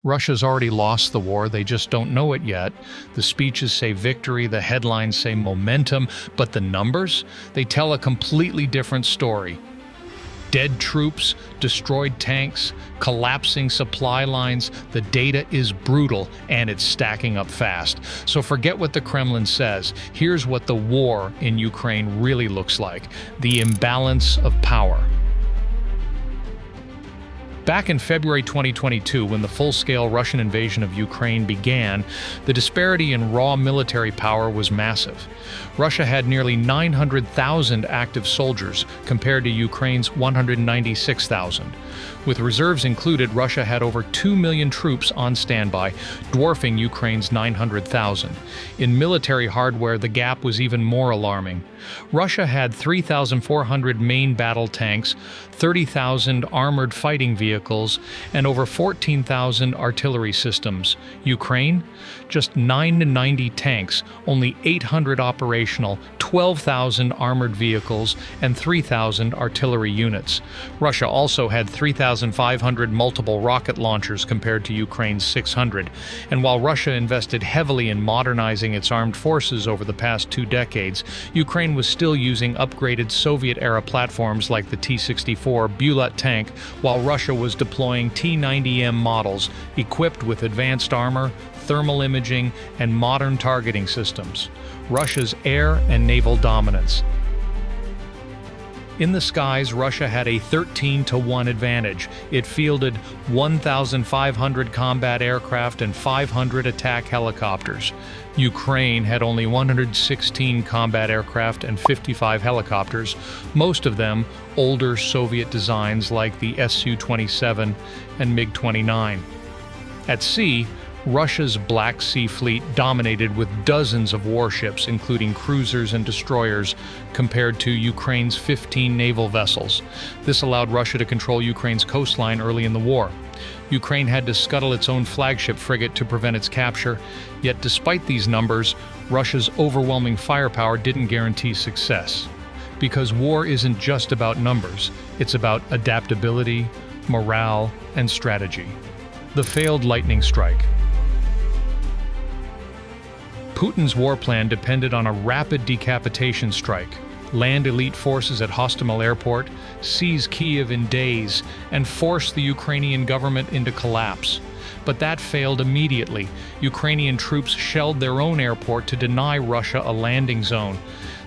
Russia's already lost the war, they just don't know it yet. The speeches say victory, the headlines say momentum, but the numbers? They tell a completely different story. Dead troops, destroyed tanks, collapsing supply lines. The data is brutal, and it's stacking up fast. So forget what the Kremlin says. Here's what the war in Ukraine really looks like: the imbalance of power. Back in February 2022, when the full-scale Russian invasion of Ukraine began, the disparity in raw military power was massive. Russia had nearly 900,000 active soldiers, compared to Ukraine's 196,000. With reserves included, Russia had over 2 million troops on standby, dwarfing Ukraine's 900,000. In military hardware, the gap was even more alarming. Russia had 3,400 main battle tanks, 30,000 armored fighting vehicles, and over 14,000 artillery systems. Ukraine? Just 90 tanks, only 800 operational, 12,000 armored vehicles, and 3,000 artillery units. Russia also had 3,500 multiple rocket launchers compared to Ukraine's 600. And while Russia invested heavily in modernizing its armed forces over the past 2 decades, Ukraine was still using upgraded Soviet-era platforms like the T-64 Bulat tank, while Russia was deploying T-90M models equipped with advanced armor, thermal imaging, and modern targeting systems. Russia's air and naval dominance. In the skies, Russia had a 13-to-1 advantage. It fielded 1,500 combat aircraft and 500 attack helicopters. Ukraine had only 116 combat aircraft and 55 helicopters, most of them older Soviet designs like the Su-27 and MiG-29. At sea, Russia's Black Sea Fleet dominated with dozens of warships, including cruisers and destroyers, compared to Ukraine's 15 naval vessels. This allowed Russia to control Ukraine's coastline early in the war. Ukraine had to scuttle its own flagship frigate to prevent its capture, yet despite these numbers, Russia's overwhelming firepower didn't guarantee success. Because war isn't just about numbers, it's about adaptability, morale, and strategy. The failed lightning strike. Putin's war plan depended on a rapid decapitation strike, land elite forces at Hostomel airport, seize Kyiv in days, and force the Ukrainian government into collapse. But that failed immediately. Ukrainian troops shelled their own airport to deny Russia a landing zone.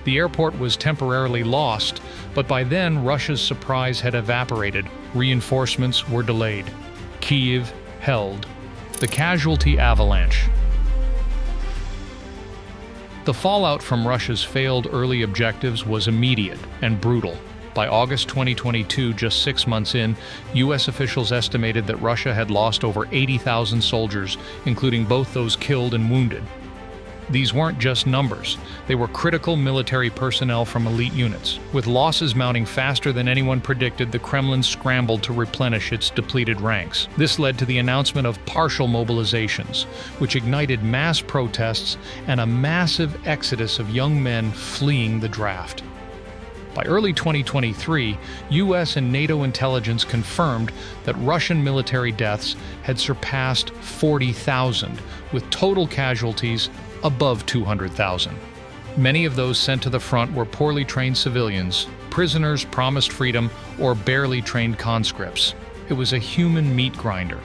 The airport was temporarily lost, but by then Russia's surprise had evaporated. Reinforcements were delayed. Kyiv held. The casualty avalanche. The fallout from Russia's failed early objectives was immediate and brutal. By August 2022, just 6 months in, U.S. officials estimated that Russia had lost over 80,000 soldiers, including both those killed and wounded. These weren't just numbers. They were critical military personnel from elite units. With losses mounting faster than anyone predicted, the Kremlin scrambled to replenish its depleted ranks. This led to the announcement of partial mobilizations, which ignited mass protests and a massive exodus of young men fleeing the draft. By early 2023, U.S. and NATO intelligence confirmed that Russian military deaths had surpassed 40,000, with total casualties above 200,000. Many of those sent to the front were poorly trained civilians, prisoners promised freedom, or barely trained conscripts. It was a human meat grinder.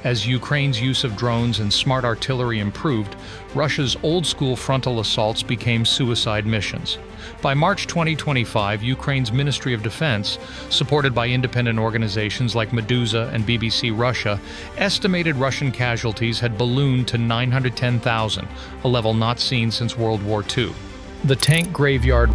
As Ukraine's use of drones and smart artillery improved, Russia's old-school frontal assaults became suicide missions. By March 2025, Ukraine's Ministry of Defense, supported by independent organizations like Meduza and BBC Russia, estimated Russian casualties had ballooned to 910,000, a level not seen since World War II. The tank graveyard.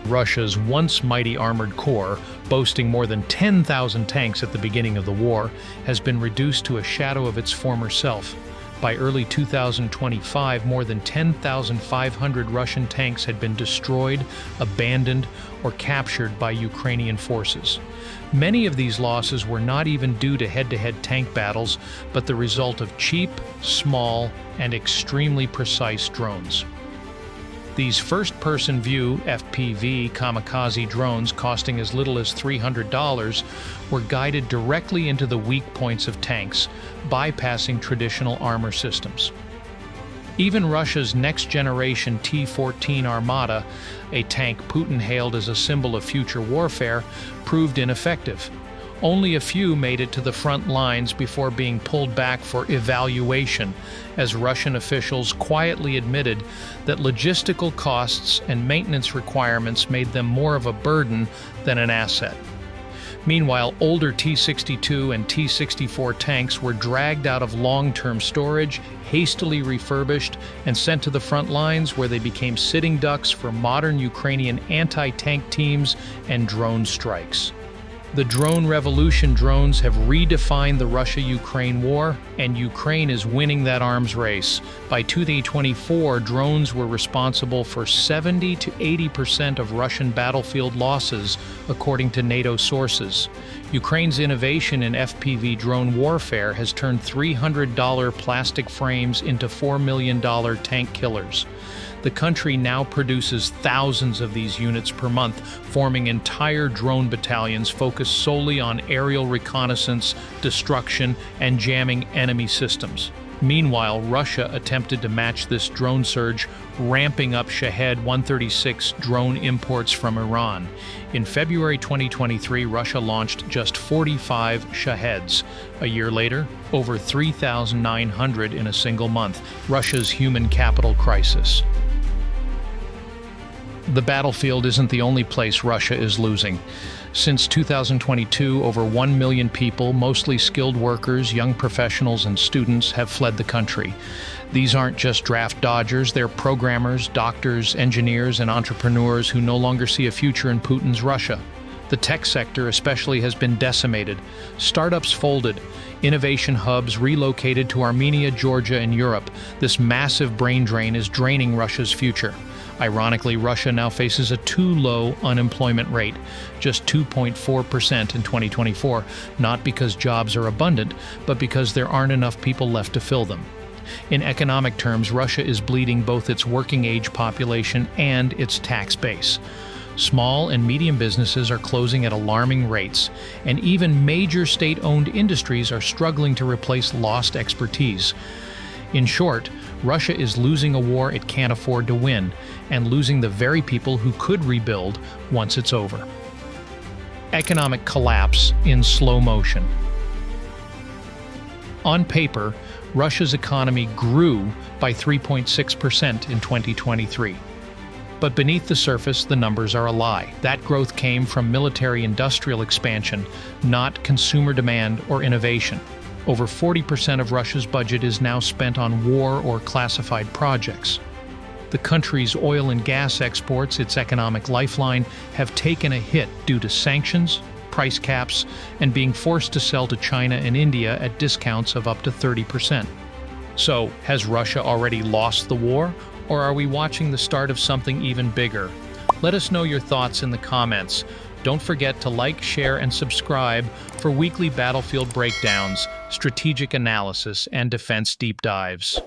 Russia's once mighty armored corps, boasting more than 10,000 tanks at the beginning of the war, has been reduced to a shadow of its former self. By early 2025, more than 10,500 Russian tanks had been destroyed, abandoned, or captured by Ukrainian forces. Many of these losses were not even due to head-to-head tank battles, but the result of cheap, small, and extremely precise drones. These first-person view (FPV) kamikaze drones, costing as little as $300, were guided directly into the weak points of tanks, bypassing traditional armor systems. Even Russia's next-generation T-14 Armata, a tank Putin hailed as a symbol of future warfare, proved ineffective. Only a few made it to the front lines before being pulled back for evaluation, as Russian officials quietly admitted that logistical costs and maintenance requirements made them more of a burden than an asset. Meanwhile, older T-62 and T-64 tanks were dragged out of long-term storage, hastily refurbished, and sent to the front lines, where they became sitting ducks for modern Ukrainian anti-tank teams and drone strikes. The drone revolution drones have redefined the Russia-Ukraine war, and Ukraine is winning that arms race. By 2024, drones were responsible for 70 to 80% of Russian battlefield losses, according to NATO sources. Ukraine's innovation in FPV drone warfare has turned $300 plastic frames into $4 million tank killers. The country now produces thousands of these units per month, forming entire drone battalions focused solely on aerial reconnaissance, destruction, and jamming enemy systems. Meanwhile, Russia attempted to match this drone surge, ramping up Shahed 136 drone imports from Iran. In February 2023, Russia launched just 45 Shaheds. A year later, over 3,900 in a single month. Russia's human capital crisis. The battlefield isn't the only place Russia is losing. Since 2022, over 1 million people, mostly skilled workers, young professionals, and students, have fled the country. These aren't just draft dodgers, they're programmers, doctors, engineers, and entrepreneurs who no longer see a future in Putin's Russia. The tech sector especially has been decimated. Startups folded, innovation hubs relocated to Armenia, Georgia, and Europe. This massive brain drain is draining Russia's future. Ironically, Russia now faces a too low unemployment rate, just 2.4% in 2024, not because jobs are abundant, but because there aren't enough people left to fill them. In economic terms, Russia is bleeding both its working-age population and its tax base. Small and medium businesses are closing at alarming rates, and even major state-owned industries are struggling to replace lost expertise. In short, Russia is losing a war it can't afford to win, and losing the very people who could rebuild once it's over. Economic collapse in slow motion. On paper, Russia's economy grew by 3.6% in 2023. But beneath the surface, the numbers are a lie. That growth came from military-industrial expansion, not consumer demand or innovation. Over 40% of Russia's budget is now spent on war or classified projects. The country's oil and gas exports, its economic lifeline, have taken a hit due to sanctions, price caps, and being forced to sell to China and India at discounts of up to 30%. So, has Russia already lost the war, or are we watching the start of something even bigger? Let us know your thoughts in the comments. Don't forget to like, share, and subscribe for weekly battlefield breakdowns, strategic analysis, and defense deep dives.